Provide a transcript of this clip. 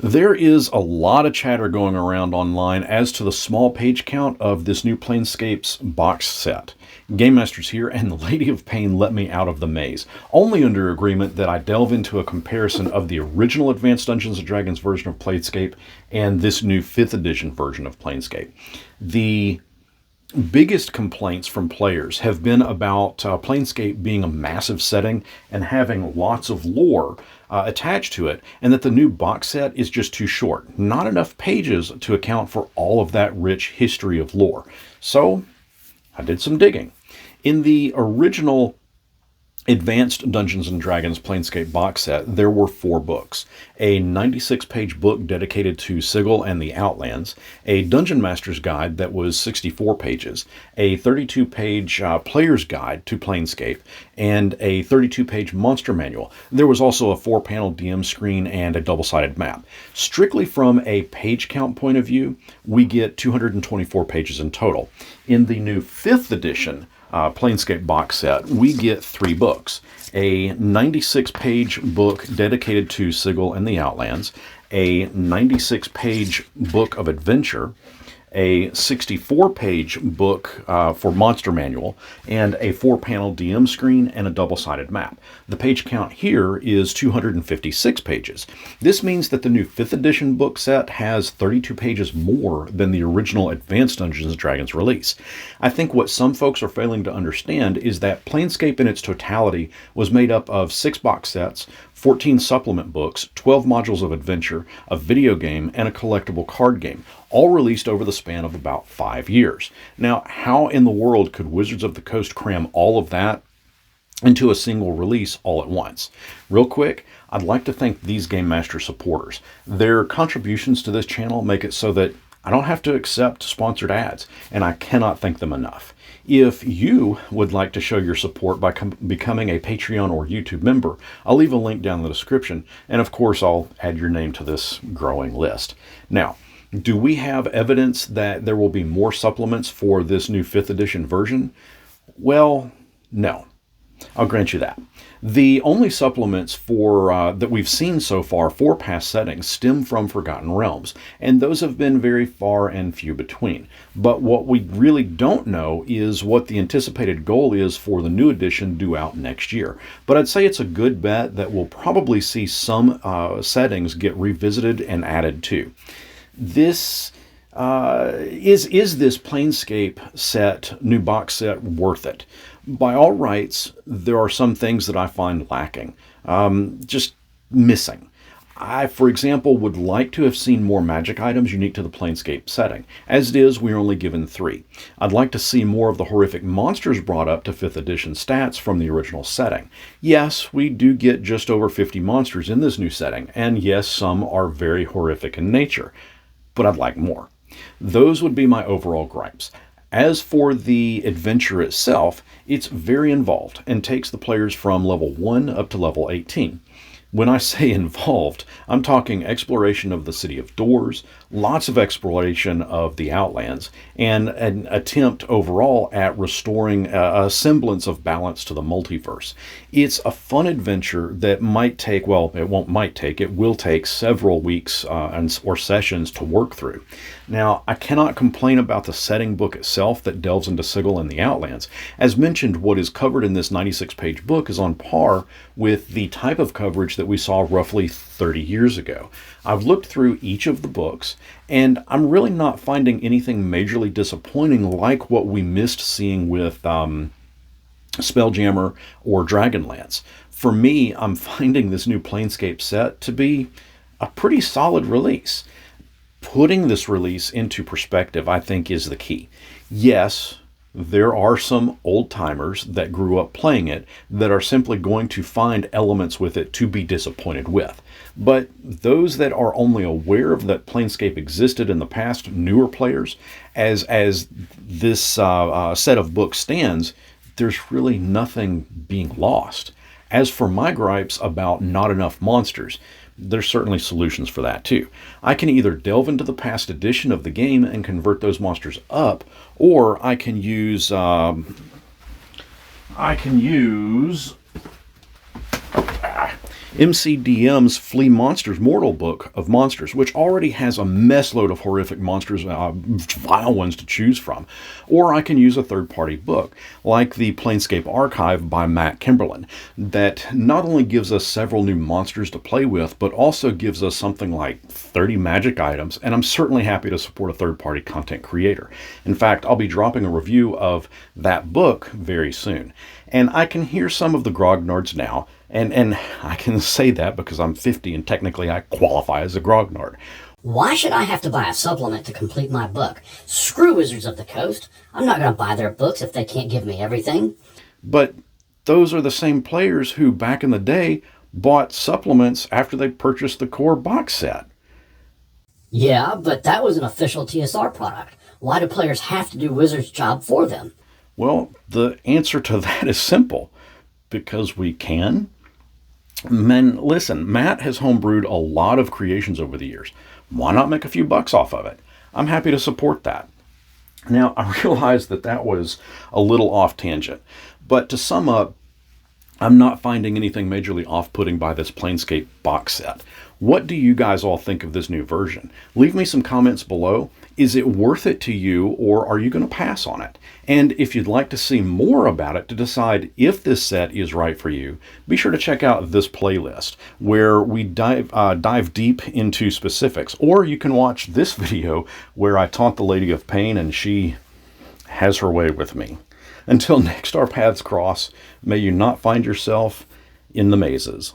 There is a lot of chatter going around online as to the small page count of this new Planescape's box set. GameMasters here, and the Lady of Pain let me out of the maze, only under agreement that I delve into a comparison of the original Advanced Dungeons & Dragons version of Planescape and this new 5th edition version of Planescape. The biggest complaints from players have been about Planescape being a massive setting and having lots of lore attached to it, and that the new box set is just too short. Not enough pages to account for all of that rich history of lore. So I did some digging. In the original Advanced Dungeons & Dragons Planescape box set, there were 4 books. A 96-page book dedicated to Sigil and the Outlands, a Dungeon Master's Guide that was 64 pages, a 32-page Player's Guide to Planescape, and a 32-page Monster Manual. There was also a 4-panel DM screen and a double-sided map. Strictly from a page count point of view, we get 224 pages in total. In the new 5th edition Planescape box set, we get 3 books. A 96-page book dedicated to Sigil and the Outlands, a 96-page book of adventure, a 64-page book for Monster Manual, and a 4-panel DM screen and a double-sided map. The page count here is 256 pages. This means that the new 5th edition book set has 32 pages more than the original Advanced Dungeons & Dragons release. I think what some folks are failing to understand is that Planescape in its totality was made up of 6 box sets, 14 supplement books, 12 modules of adventure, a video game, and a collectible card game, all released over the span of about 5 years. Now, how in the world could Wizards of the Coast cram all of that into a single release all at once? Real quick, I'd like to thank these Game Master supporters. Their contributions to this channel make it so that I don't have to accept sponsored ads, and I cannot thank them enough. If you would like to show your support by becoming a Patreon or YouTube member, I'll leave a link down in the description, and of course I'll add your name to this growing list. Now, do we have evidence that there will be more supplements for this new 5th edition version? Well, no. I'll grant you that. The only supplements for that we've seen so far for past settings stem from Forgotten Realms, and those have been very far and few between. But what we really don't know is what the anticipated goal is for the new edition due out next year. But I'd say it's a good bet that we'll probably see some settings get revisited and added to. This is this Planescape set, new box set, worth it? By all rights, there are some things that I find lacking, just missing. I, for example, would like to have seen more magic items unique to the Planescape setting. As it is, we're only given 3. I'd like to see more of the horrific monsters brought up to 5th edition stats from the original setting. Yes, we do get just over 50 monsters in this new setting, and yes, some are very horrific in nature, but I'd like more. Those would be my overall gripes. As for the adventure itself, it's very involved and takes the players from level 1 up to level 18. When I say involved, I'm talking exploration of the City of Doors, lots of exploration of the Outlands, and an attempt overall at restoring a semblance of balance to the multiverse. It's a fun adventure that might take, well, it will take several weeks or sessions to work through. Now, I cannot complain about the setting book itself that delves into Sigil and the Outlands. As mentioned, what is covered in this 96-page book is on par with the type of coverage that we saw roughly 30 years ago. I've looked through each of the books, and I'm really not finding anything majorly disappointing like what we missed seeing with Spelljammer or Dragonlance. For me, I'm finding this new Planescape set to be a pretty solid release. Putting this release into perspective, I think, is the key. Yes, there are some old-timers that grew up playing it that are simply going to find elements with it to be disappointed with. But those that are only aware of that Planescape existed in the past, newer players, as this set of books stands, there's really nothing being lost. As for my gripes about not enough monsters, there's certainly solutions for that too. I can either delve into the past edition of the game and convert those monsters up, or I can use MCDM's Flea Monsters Mortal Book of Monsters, which already has a mess load of horrific monsters, vile ones to choose from. Or I can use a third-party book, like the Planescape Archive by Matt Kimberlin, that not only gives us several new monsters to play with, but also gives us something like 30 magic items, and I'm certainly happy to support a third-party content creator. In fact, I'll be dropping a review of that book very soon. And I can hear some of the grognards now, and I can say that because I'm 50 and technically I qualify as a grognard. Why should I have to buy a supplement to complete my book? Screw Wizards of the Coast. I'm not going to buy their books if they can't give me everything. But those are the same players who back in the day bought supplements after they purchased the core box set. Yeah, but that was an official TSR product. Why do players have to do Wizards' job for them? Well, the answer to that is simple. Because we can. Man, listen, Matt has homebrewed a lot of creations over the years. Why not make a few bucks off of it? I'm happy to support that. Now, I realize that that was a little off tangent, but to sum up, I'm not finding anything majorly off-putting by this Planescape box set. What do you guys all think of this new version? Leave me some comments below. Is it worth it to you, or are you going to pass on it? And if you'd like to see more about it to decide if this set is right for you, be sure to check out this playlist where we dive deep into specifics. Or you can watch this video where I taunt the Lady of Pain and she has her way with me. Until next our paths cross, may you not find yourself in the mazes.